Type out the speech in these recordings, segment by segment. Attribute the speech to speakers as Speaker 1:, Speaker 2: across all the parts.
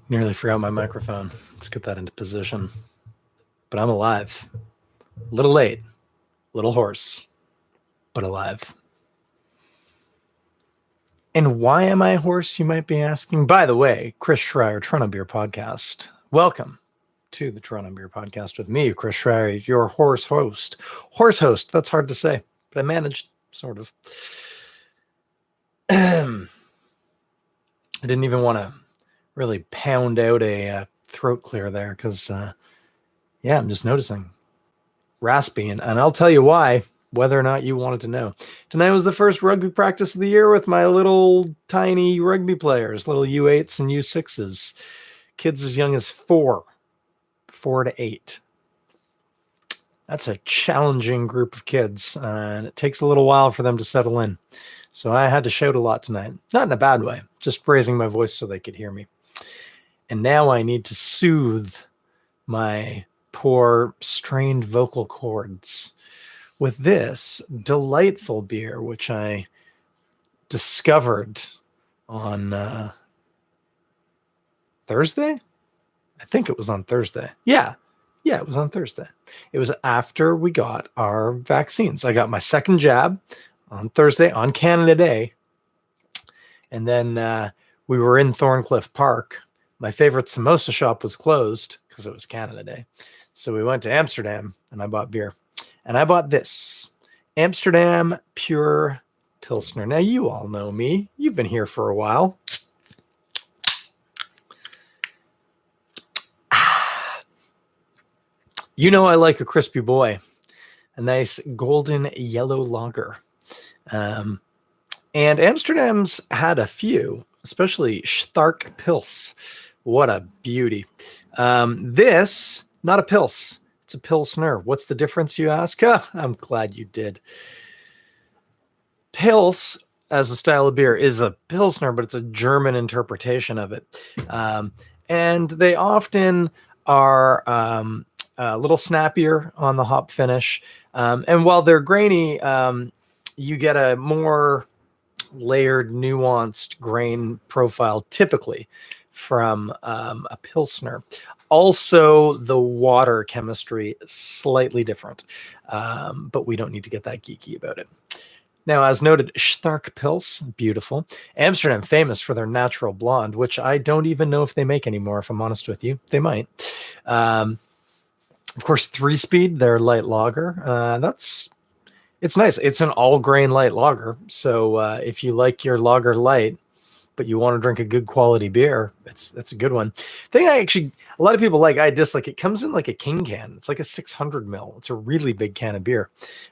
Speaker 1: Nearly forgot my microphone. Let's get that into position. But I'm alive. A little late, a little hoarse, but alive. And why am I hoarse, you might be asking? By the way, Chris Schreier, Toronto Beer Podcast. Welcome to the Toronto Beer Podcast with me, Chris Schreier, your horse host. Horse host, that's hard to say, but I managed, sort of. I didn't even want to really pound out a throat clear there because, I'm just noticing raspy, and I'll tell you why, whether or not you wanted to know. Tonight was the first rugby practice of the year with my little tiny rugby players, little U8s and U6s, kids as young as 4 to 8. That's a challenging group of kids, and it takes a little while for them to settle in. So I had to shout a lot tonight. Not in a bad way, just raising my voice so they could hear me. And now I need to soothe my poor, strained vocal cords with this delightful beer, which I discovered on Thursday. I think it was on Thursday. Yeah, it was on Thursday. It was after we got our vaccines. I got my second jab on Thursday on Canada Day. And then we were in Thorncliffe Park. My favorite samosa shop was closed because it was Canada Day. So we went to Amsterdam and I bought beer. And I bought this Amsterdam Pure Pilsner. Now, you all know me. You've been here for a while. You know I like a crispy boy. A nice golden yellow lager. And Amsterdam's had a few, especially Stark Pils. What a beauty. This, not a Pils. It's a Pilsner. What's the difference, you ask? I'm glad you did. Pils, as a style of beer, is a Pilsner, but it's a German interpretation of it. And they often are a little snappier on the hop finish. And while they're grainy, you get a more layered, nuanced grain profile typically from a Pilsner. Also, the water chemistry slightly different, but we don't need to get that geeky about it. Now, as noted, Stark Pils, beautiful. Amsterdam, famous for their natural blonde, which I don't even know if they make anymore, if I'm honest with you. They might. Of course, 3-Speed, their light lager. It's nice. It's an all-grain light lager, so if you like your lager light, but you want to drink a good quality beer, that's a good one. Thing a lot of people like, I dislike, it comes in like a king can. It's like a 600 ml. It's a really big can of beer.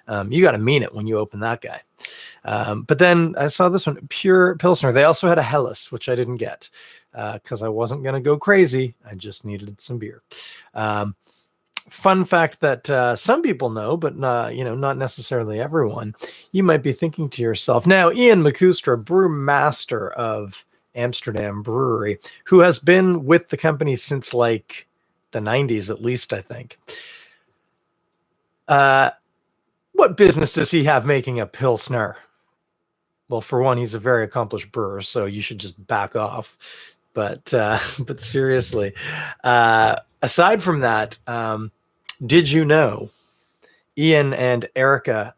Speaker 1: You got to mean it when you open that guy. But then I saw this one, Pure Pilsner. They also had a Helles, which I didn't get because I wasn't going to go crazy. I just needed some beer. Fun fact that some people know, but not necessarily everyone. You might be thinking to yourself, now, Ian McCustra, brewmaster of Amsterdam Brewery, who has been with the company since like the 90s, at least, I think. What business does he have making a Pilsner? Well, for one, he's a very accomplished brewer, so you should just back off. But seriously, aside from that, did you know Ian and Erica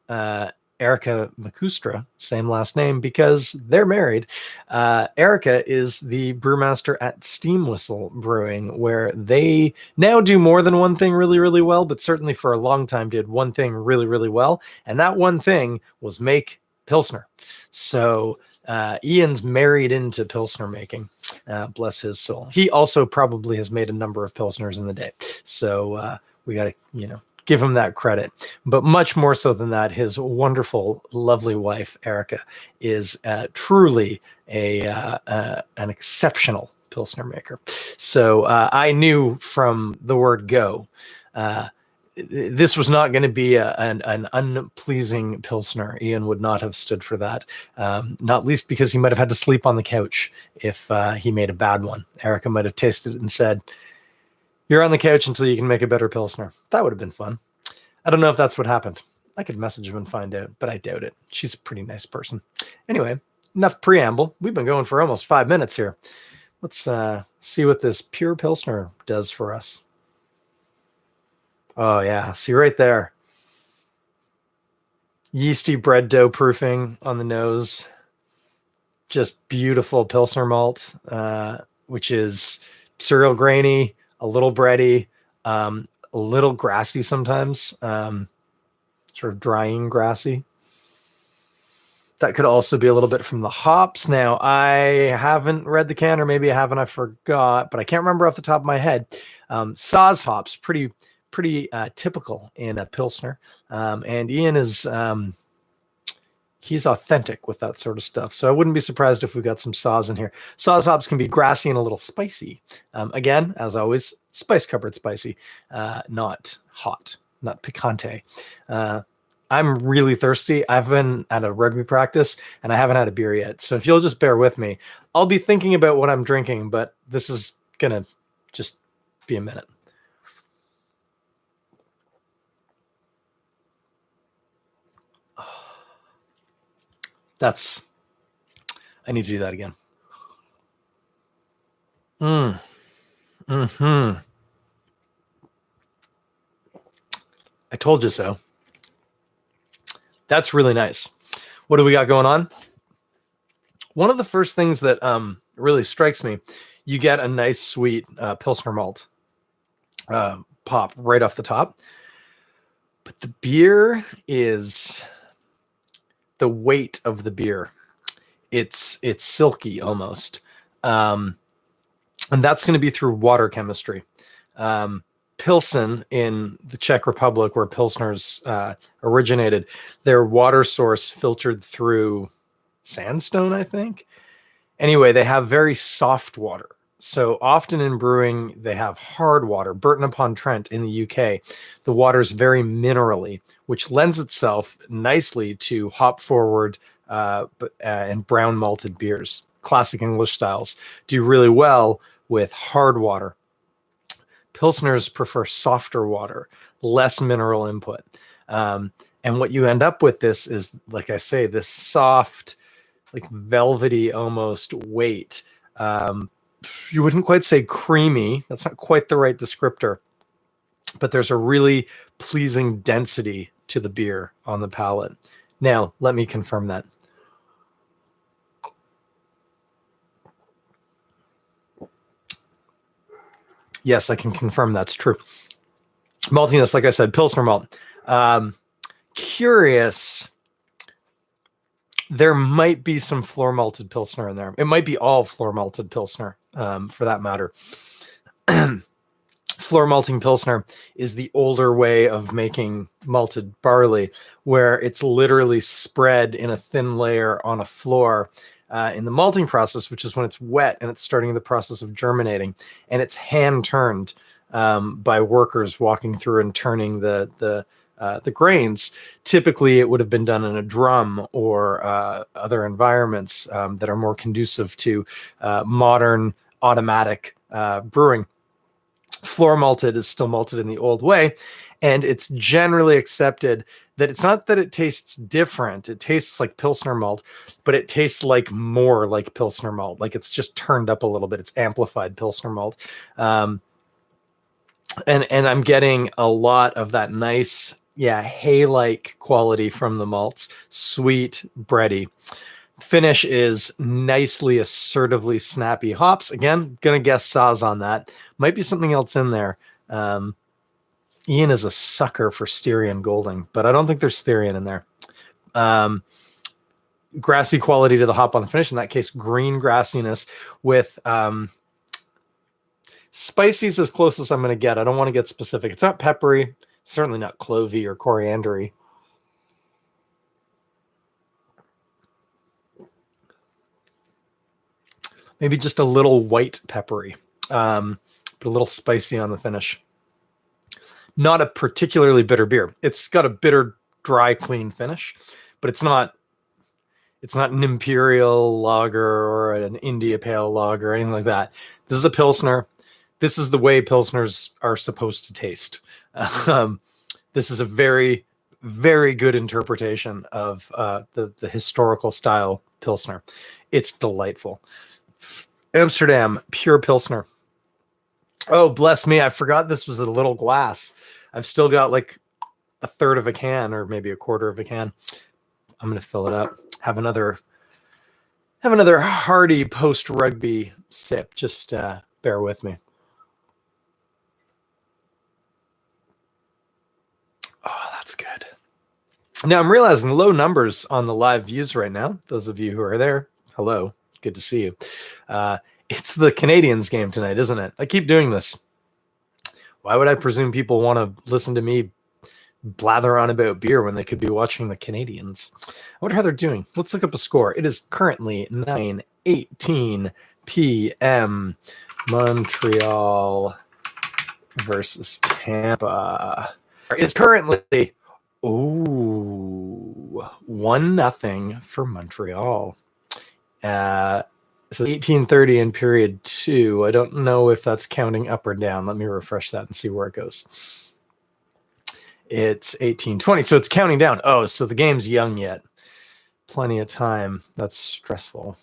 Speaker 1: McCustra, same last name because they're married. Erica is the brewmaster at Steam Whistle Brewing, where they now do more than one thing really, really well, but certainly for a long time did one thing really, really well. And that one thing was make Pilsner. So Ian's married into Pilsner making, bless his soul. He also probably has made a number of Pilsners in the day. So we got to, give him that credit. But much more so than that, his wonderful, lovely wife, Erica, is truly an exceptional Pilsner maker. So I knew from the word go, this was not going to be an unpleasing Pilsner. Ian would not have stood for that, not least because he might have had to sleep on the couch if he made a bad one. Erica might have tasted it and said, "You're on the couch until you can make a better Pilsner." That would have been fun. I don't know if that's what happened. I could message him and find out, but I doubt it. She's a pretty nice person. Anyway, enough preamble. We've been going for almost 5 minutes here. Let's see what this pure Pilsner does for us. Oh yeah, see right there. Yeasty bread dough proofing on the nose. Just beautiful Pilsner malt, which is cereal grainy, a little bready, a little grassy sometimes, sort of drying grassy. That could also be a little bit from the hops. Now, I haven't read the can, or maybe I haven't, I forgot, but I can't remember off the top of my head. Saaz hops, pretty typical in a Pilsner. And Ian is, he's authentic with that sort of stuff. So I wouldn't be surprised if we got some Saaz in here. Saaz hops can be grassy and a little spicy. Again, as always, spice covered spicy, not hot, not picante. I'm really thirsty. I've been at a rugby practice and I haven't had a beer yet. So if you'll just bear with me, I'll be thinking about what I'm drinking, but this is going to just be a minute. I need to do that again. Mm-hmm. I told you so. That's really nice. What do we got going on? One of the first things that really strikes me, you get a nice sweet Pilsner malt pop right off the top. But the beer is the weight of the beer. It's silky almost. And that's going to be through water chemistry. Pilsen in the Czech Republic, where Pilsner's originated, their water source filtered through sandstone, I think. Anyway, they have very soft water. So often in brewing, they have hard water. Burton upon Trent in the UK, the water's very minerally, which lends itself nicely to hop forward and brown malted beers. Classic English styles do really well with hard water. Pilsners prefer softer water, less mineral input. And what you end up with this is, like I say, this soft, like velvety almost weight. You wouldn't quite say creamy. That's not quite the right descriptor. But there's a really pleasing density to the beer on the palate. Now, let me confirm that. Yes, I can confirm that's true. Maltiness, like I said, Pilsner malt. Curious. There might be some floor malted Pilsner in there. It might be all floor malted Pilsner, for that matter. Floor malting Pilsner is the older way of making malted barley, where it's literally spread in a thin layer on a floor in the malting process, which is when it's wet and it's starting the process of germinating, and it's hand turned by workers walking through and turning the grains. Typically, it would have been done in a drum or other environments that are more conducive to modern automatic brewing. Floor malted is still malted in the old way, and it's generally accepted that it's not that it tastes different. It tastes like Pilsner malt, but it tastes like more like Pilsner malt. Like it's just turned up a little bit. It's amplified Pilsner malt. And I'm getting a lot of that nice, hay-like quality from the malts. Sweet, bready. Finish is nicely, assertively snappy hops. Again, gonna guess Saaz on that. Might be something else in there. Ian is a sucker for Styrian Golding, but I don't think there's Styrian in there. Grassy quality to the hop on the finish. In that case, green grassiness with spicy is as close as I'm going to get. I don't want to get specific. It's not peppery. Certainly not clovey or coriandery. Maybe just a little white peppery, but a little spicy on the finish. Not a particularly bitter beer. It's got a bitter, dry, clean finish, but it's not an imperial lager or an India Pale lager or anything like that. This is a Pilsner. This is the way Pilsners are supposed to taste. This is a very, very good interpretation of the historical style Pilsner. It's delightful. Amsterdam pure Pilsner. Oh, bless me. I forgot this was a little glass. I've still got like a third of a can or maybe a quarter of a can. I'm going to fill it up. Have another hearty post rugby sip. Just bear with me. Oh, that's good. Now I'm realizing low numbers on the live views right now. Those of you who are there, hello. Good to see you. It's the Canadiens game tonight, isn't it? I keep doing this. Why would I presume people want to listen to me blather on about beer when they could be watching the Canadiens? I wonder how they're doing. Let's look up a score. It is currently 9:18 p.m. Montreal versus Tampa. It's currently 1-0 for Montreal. So 18:30 in period 2. I don't know if that's counting up or down. Let me refresh that and see where it goes. It's 18:20, so it's counting down. Oh, so the game's young yet. Plenty of time. That's stressful.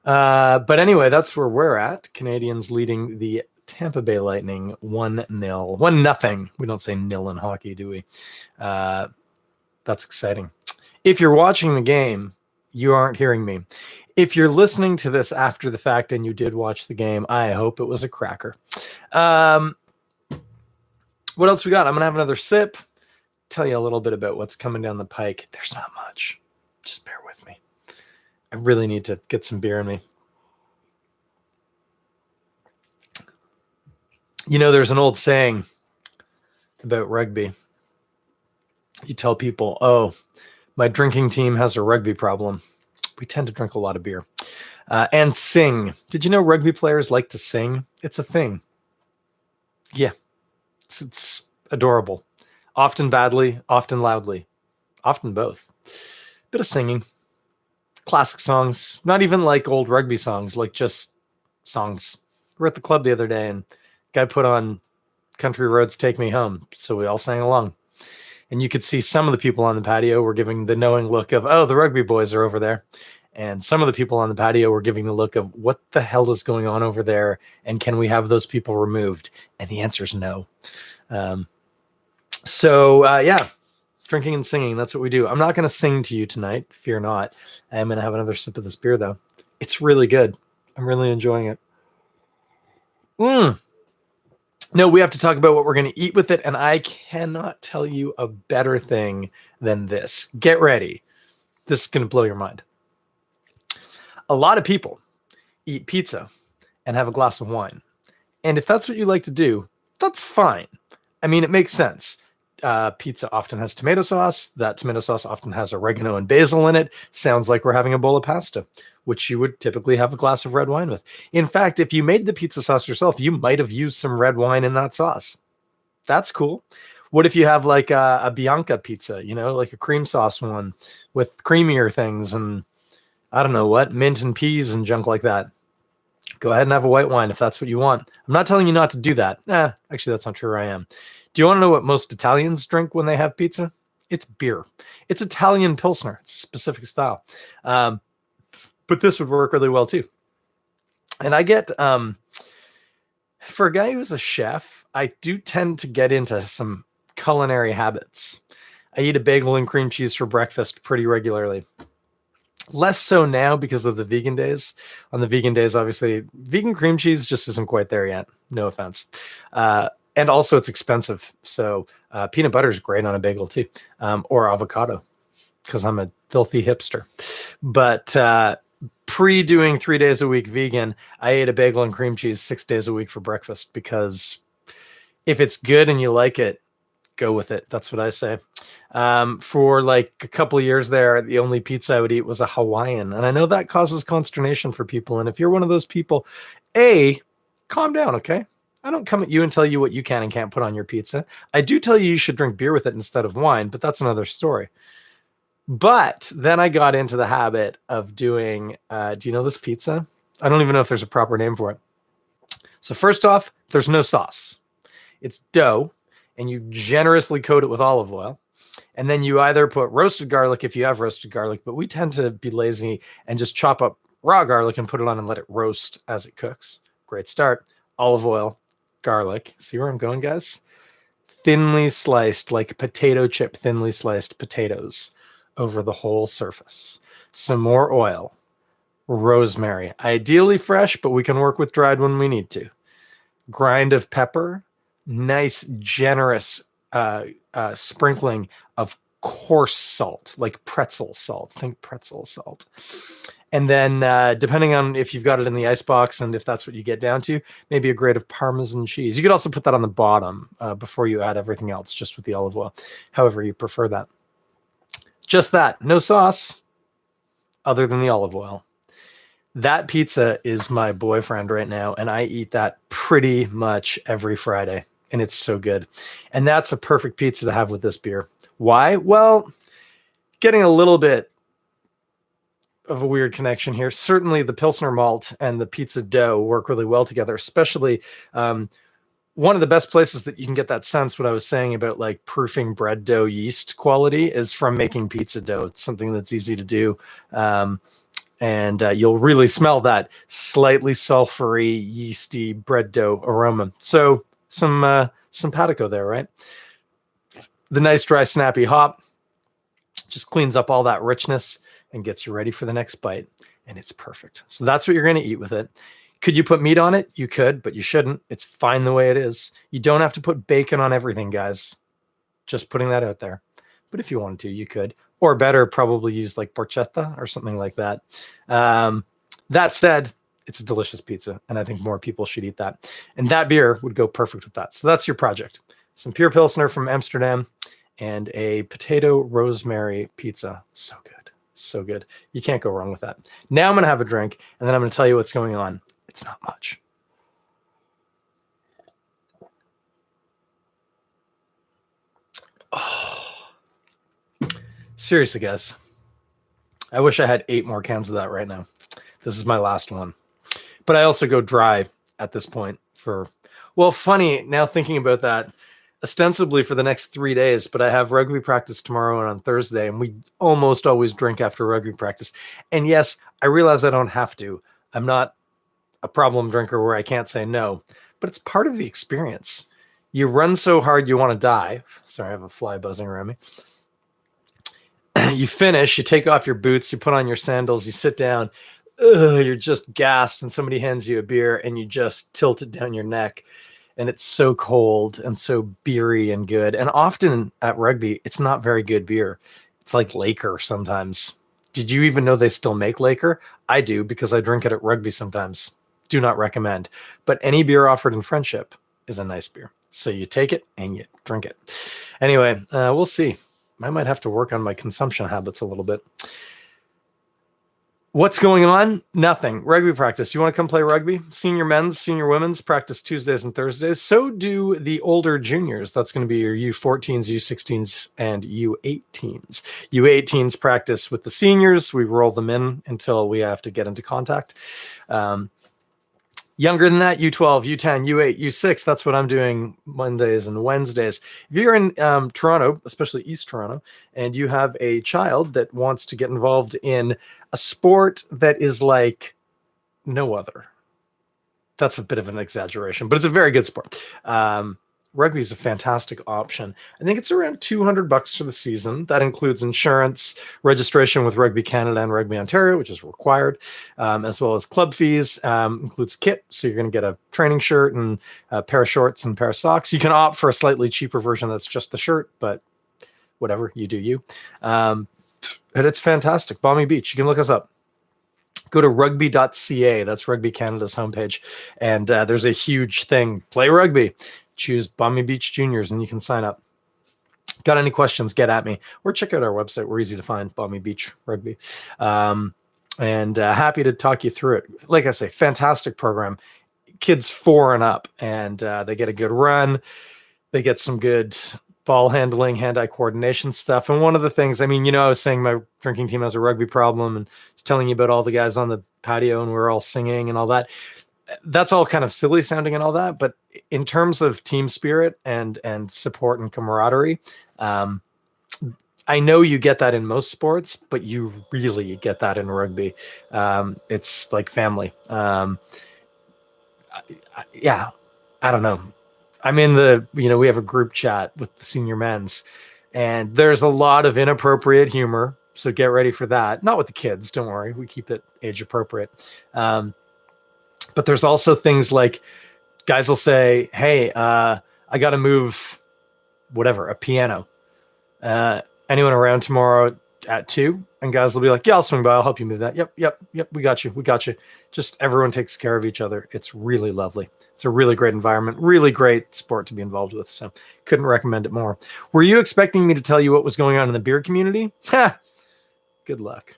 Speaker 1: But anyway, that's where we're at. Canadians leading the Tampa Bay Lightning 1-0. 1-0. We don't say nil in hockey, do we? That's exciting. If you're watching the game, you aren't hearing me. If you're listening to this after the fact and you did watch the game, I hope it was a cracker. What else we got? I'm going to have another sip, tell you a little bit about what's coming down the pike. There's not much. Just bear with me. I really need to get some beer in me. You know, there's an old saying about rugby. You tell people, oh, my drinking team has a rugby problem. We tend to drink a lot of beer. And sing. Did you know rugby players like to sing? It's a thing. Yeah. It's adorable. Often badly, often loudly. Often both. Bit of singing. Classic songs. Not even like old rugby songs, like just songs. We were at the club the other day and guy put on Country Roads Take Me Home. So we all sang along. And you could see some of the people on the patio were giving the knowing look of, oh, the rugby boys are over there. And some of the people on the patio were giving the look of, what the hell is going on over there? And can we have those people removed? And the answer is no. Yeah, drinking and singing. That's what we do. I'm not going to sing to you tonight. Fear not. I'm going to have another sip of this beer, though. It's really good. I'm really enjoying it. No, we have to talk about what we're going to eat with it, and I cannot tell you a better thing than this. Get ready. This is going to blow your mind. A lot of people eat pizza and have a glass of wine. And if that's what you like to do, that's fine. I mean, it makes sense. Pizza often has tomato sauce. That tomato sauce often has oregano and basil in it. Sounds like we're having a bowl of pasta, which you would typically have a glass of red wine with. In fact, if you made the pizza sauce yourself, you might have used some red wine in that sauce. That's cool. What if you have like a Bianca pizza, you know, like a cream sauce one with creamier things and I don't know what, mint and peas and junk like that? Go ahead and have a white wine if that's what you want. I'm not telling you not to do that. Actually, that's not true. I am. Do you want to know what most Italians drink when they have pizza? It's beer. It's Italian Pilsner. It's a specific style. But this would work really well too. And I get, for a guy who's a chef, I do tend to get into some culinary habits. I eat a bagel and cream cheese for breakfast pretty regularly. Less so now because of the vegan days. On the vegan days, obviously, vegan cream cheese just isn't quite there yet. No offense. And also it's expensive. So peanut butter is great on a bagel too. Or avocado, because I'm a filthy hipster. But pre-doing 3 days a week vegan, I ate a bagel and cream cheese 6 days a week for breakfast, because if it's good and you like it, go with it. That's what I say. For like a couple of years there, the only pizza I would eat was a Hawaiian. And I know that causes consternation for people. And if you're one of those people, calm down, okay? I don't come at you and tell you what you can and can't put on your pizza. I do tell you should drink beer with it instead of wine, but that's another story. But then I got into the habit of doing, do you know this pizza? I don't even know if there's a proper name for it. So first off, there's no sauce. It's dough, and you generously coat it with olive oil. And then you either put roasted garlic if you have roasted garlic, but we tend to be lazy and just chop up raw garlic and put it on and let it roast as it cooks. Great start. Olive oil, garlic. See where I'm going, guys? Thinly sliced, like potato chip, thinly sliced potatoes over the whole surface. Some more oil, rosemary, ideally fresh, but we can work with dried when we need to. Grind of pepper, nice, generous sprinkling of coarse salt, like pretzel salt. Think pretzel salt. And then, depending on if you've got it in the icebox and if that's what you get down to, maybe a grate of Parmesan cheese. You could also put that on the bottom before you add everything else, just with the olive oil, however you prefer that. Just that, no sauce other than the olive oil. That pizza is my boyfriend right now, and I eat that pretty much every Friday, and it's so good. And that's a perfect pizza to have with this beer. Why? Well, getting a little bit of a weird connection here. Certainly the Pilsner malt and the pizza dough work really well together, especially one of the best places that you can get that sense, what I was saying about like proofing bread dough yeast quality, is from making pizza dough. It's something that's easy to do. And you'll really smell that slightly sulfury, yeasty bread dough aroma. So some simpatico there, right? The nice dry snappy hop just cleans up all that richness and gets you ready for the next bite. And it's perfect. So that's what you're going to eat with it. Could you put meat on it? You could, but you shouldn't. It's fine the way it is. You don't have to put bacon on everything, guys. Just putting that out there. But if you wanted to, you could. Or better, probably use like porchetta or something like that. That said, it's a delicious pizza, and I think more people should eat that. And that beer would go perfect with that. So that's your project. Some pure Pilsner from Amsterdam and a potato rosemary pizza. So good. So good. You can't go wrong with that. Now I'm going to have a drink, and then I'm going to tell you what's going on. It's not much. Oh. Seriously, guys. I wish I had 8 more cans of that right now. This is my last one. But I also go dry at this point for, well, funny, now thinking about that, ostensibly for the next 3 days, but I have rugby practice tomorrow and on Thursday, and we almost always drink after rugby practice. And yes, I realize I don't have to. I'm not a problem drinker where I can't say no, but it's part of the experience. You run so hard you want to die. Sorry, I have a fly buzzing around me. You finish, you take off your boots, you put on your sandals, you sit down, you're just gassed, and somebody hands you a beer and you just tilt it down your neck. And it's so cold and so beery and good. And often at rugby, it's not very good beer. It's like Laker sometimes. Did you even know they still make Laker? I do, because I drink it at rugby sometimes. Do not recommend. But any beer offered in friendship is a nice beer. So you take it and you drink it. Anyway, we'll see. I might have to work on my consumption habits a little bit. What's going on? Nothing. Rugby practice. You want to come play rugby? Senior men's, senior women's practice Tuesdays and Thursdays. So do the older juniors. That's going to be your U14s, U16s, and U18s. U18s practice with the seniors. We roll them in until we have to get into contact. Younger than that, U12, U10, U8, U6. That's what I'm doing Mondays and Wednesdays. If you're in Toronto, especially East Toronto, and you have a child that wants to get involved in a sport that is like no other, that's a bit of an exaggeration, but it's a very good sport. Rugby is a fantastic option. I think it's around $200 for the season. That includes insurance, registration with Rugby Canada and Rugby Ontario, which is required, as well as club fees, includes kit. So you're going to get a training shirt and a pair of shorts and a pair of socks. You can opt for a slightly cheaper version that's just the shirt, but whatever, you do you. And it's fantastic. Balmy Beach. You can look us up. Go to rugby.ca. That's Rugby Canada's homepage. And there's a huge thing. Play rugby. Choose Balmy Beach Juniors, and you can sign up. Got any questions, get at me. Or check out our website. We're easy to find, Balmy Beach Rugby. And happy to talk you through it. Like I say, fantastic program. Kids 4 and up, and they get a good run. They get some good ball handling, hand-eye coordination stuff. And one of the things, I mean, you know, I was saying my drinking team has a rugby problem, and I was telling you about all the guys on the patio, and we were all singing and all that. That's all kind of silly sounding and all that, but in terms of team spirit and support and camaraderie, I know you get that in most sports, but you really get that in rugby. It's like family. Yeah, I don't know. I'm in we have a group chat with the senior men's, and there's a lot of inappropriate humor. So get ready for that. Not with the kids, don't worry. We keep it age appropriate. Um, but there's also things like guys will say, "Hey, I got to move whatever, a piano. Anyone around tomorrow at 2?" And guys will be like, "Yeah, I'll swing by. I'll help you move that." Yep, yep, yep. We got you. We got you. Just everyone takes care of each other. It's really lovely. It's a really great environment, really great sport to be involved with. So couldn't recommend it more. Were you expecting me to tell you what was going on in the beer community? Ha! Good luck.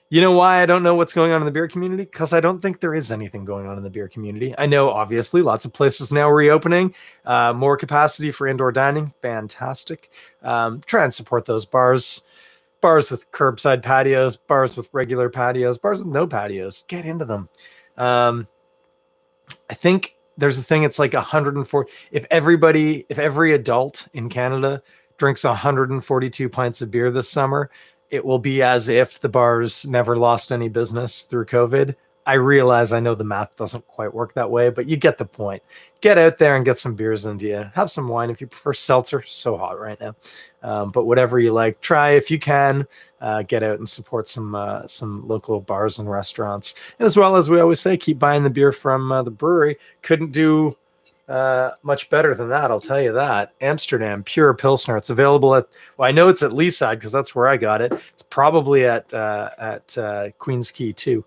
Speaker 1: You know why I don't know what's going on in the beer community? Because I don't think there is anything going on in the beer community. I know, obviously, lots of places now reopening, more capacity for indoor dining. Fantastic. Try and support those bars with curbside patios, bars with regular patios, bars with no patios. Get into them. I think there's a thing. It's like 104. If every adult in Canada drinks 142 pints of beer this summer, it will be as if the bars never lost any business through COVID. I realize I know the math doesn't quite work that way, but you get the point. Get out there and get some beers into you. Have some wine if you prefer seltzer. So hot right now. But whatever you like, try if you can. Get out and support some local bars and restaurants. And as well as we always say, keep buying the beer from the brewery. Couldn't do much better than that, I'll tell you that. Amsterdam Pure Pilsner. It's available I know it's at Leaside because that's where I got it. It's probably at Queens Quay too.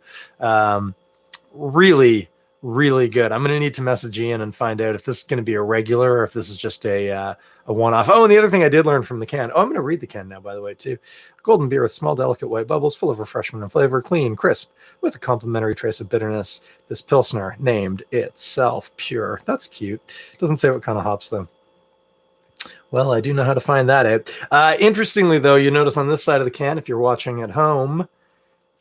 Speaker 1: Really, really good. I'm going to need to message Ian and find out if this is going to be a regular or if this is just a one-off. Oh, and the other thing I did learn from the can. Oh, I'm going to read the can now, by the way, too. Golden beer with small, delicate white bubbles, full of refreshment and flavor, clean, crisp, with a complimentary trace of bitterness. This Pilsner named itself Pure. That's cute. Doesn't say what kind of hops, though. Well, I do know how to find that out. Interestingly, though, you notice on this side of the can, if you're watching at home,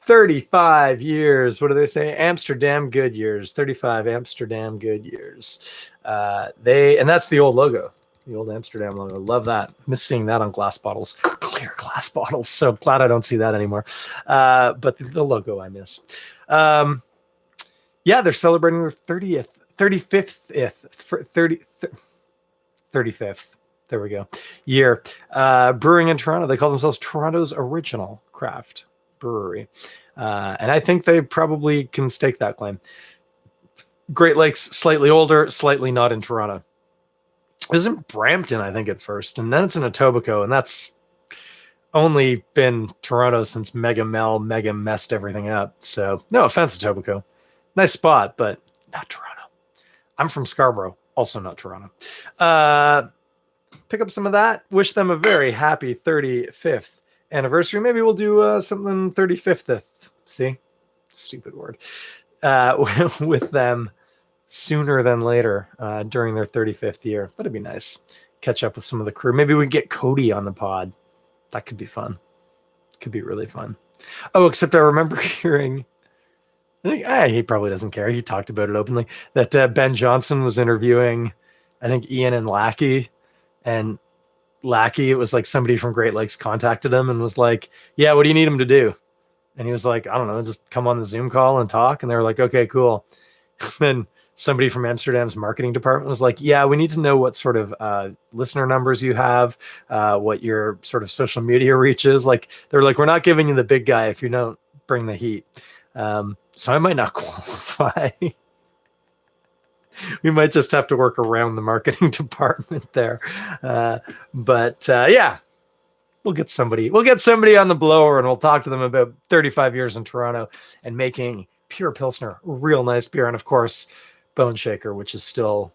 Speaker 1: 35 years. What do they say? Amsterdam good years. 35 Amsterdam good years. And that's the old logo. The old Amsterdam logo. Love that. Miss seeing that on glass bottles. Clear glass bottles. So glad I don't see that anymore. But the logo I miss. Yeah, they're celebrating their 35th. There we go. Year. Brewing in Toronto. They call themselves Toronto's original craft brewery. And I think they probably can stake that claim. Great Lakes, slightly older, slightly not in Toronto. It was in Brampton, I think, at first, and then it's in Etobicoke, and that's only been Toronto since Mega messed everything up. So no offense to Etobicoke. Nice spot, but not Toronto. I'm from Scarborough, also not Toronto. Pick up some of that. Wish them a very happy 35th anniversary. Maybe we'll do something 35th. See? Stupid word. With them sooner than later during their 35th year. That'd be nice. Catch up with some of the crew. Maybe we can get Cody on the pod. That could be fun. Could be really fun. Oh, except I remember hearing, I think he probably doesn't care. He talked about it openly, that Ben Johnson was interviewing, I think, Ian and Lackey. And Lackey, it was like somebody from Great Lakes contacted him and was like, "Yeah, what do you need him to do?" And he was like, "I don't know, just come on the Zoom call and talk." And they were like, "Okay, cool." Then somebody from Amsterdam's marketing department was like, "Yeah, we need to know what sort of listener numbers you have, what your sort of social media reach is." Like, they're like, "We're not giving you the big guy if you don't bring the heat." So I might not qualify. We might just have to work around the marketing department there. But yeah, we'll get somebody on the blower and we'll talk to them about 35 years in Toronto and making Pure Pilsner, real nice beer. And of course, Bone Shaker, which is still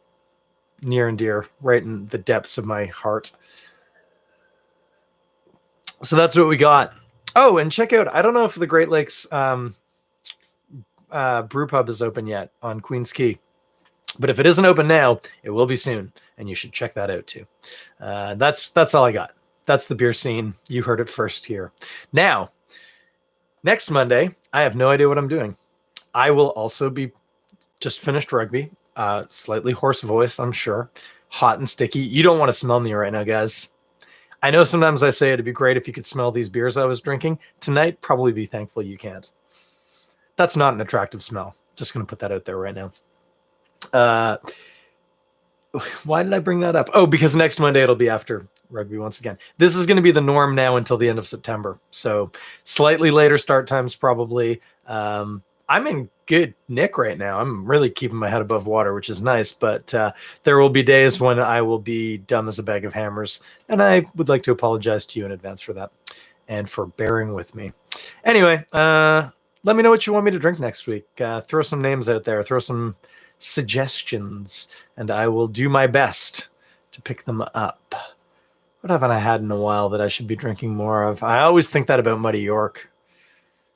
Speaker 1: near and dear, right in the depths of my heart. So that's what we got. Oh, and check out, I don't know if the Great Lakes brew pub is open yet on Queens Quay. But if it isn't open now, it will be soon, and you should check that out too. That's all I got. That's the beer scene. You heard it first here. Now, next Monday, I have no idea what I'm doing. I will also be just finished rugby. Slightly hoarse voice, I'm sure. Hot and sticky. You don't want to smell me right now, guys. I know sometimes I say it'd be great if you could smell these beers I was drinking. Tonight, probably be thankful you can't. That's not an attractive smell. Just going to put that out there right now. Why did I bring that up? Oh, because next Monday it'll be after rugby once again. This is going to be the norm now until the end of September. So slightly later start times probably. I'm in good nick right now. I'm really keeping my head above water, which is nice. But there will be days when I will be dumb as a bag of hammers. And I would like to apologize to you in advance for that and for bearing with me. Anyway, let me know what you want me to drink next week. Throw some names out there. Throw some suggestions, and I will do my best to pick them up. What haven't I had in a while that I should be drinking more of? I always think that about Muddy York.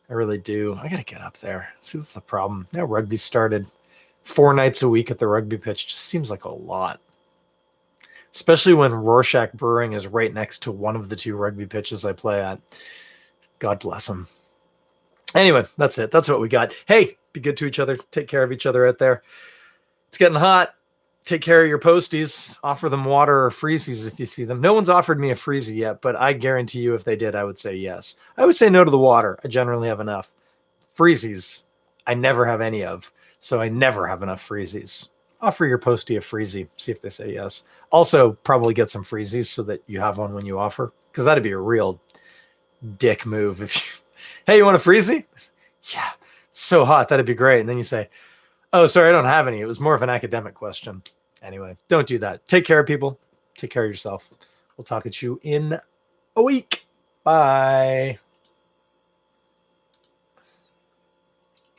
Speaker 1: I really do. I got to get up there. See, that's the problem. Now rugby started 4 nights a week at the rugby pitch. Just seems like a lot. Especially when Rorschach Brewing is right next to one of the 2 rugby pitches I play at. God bless them. Anyway, that's it. That's what we got. Hey, be good to each other. Take care of each other out there. It's getting hot. Take care of your posties. Offer them water or freezies if you see them. No one's offered me a freezie yet, but I guarantee you if they did, I would say yes. I would say no to the water. I generally have enough. Freezies, I never have any of, so I never have enough freezies. Offer your postie a freezie. See if they say yes. Also, probably get some freezies so that you have one when you offer, because that'd be a real dick move. If you, hey, you want a freezie? Yeah, it's so hot. That'd be great. And then you say, oh, sorry, I don't have any. It was more of an academic question. Anyway, don't do that. Take care of people. Take care of yourself. We'll talk at you in a week. Bye.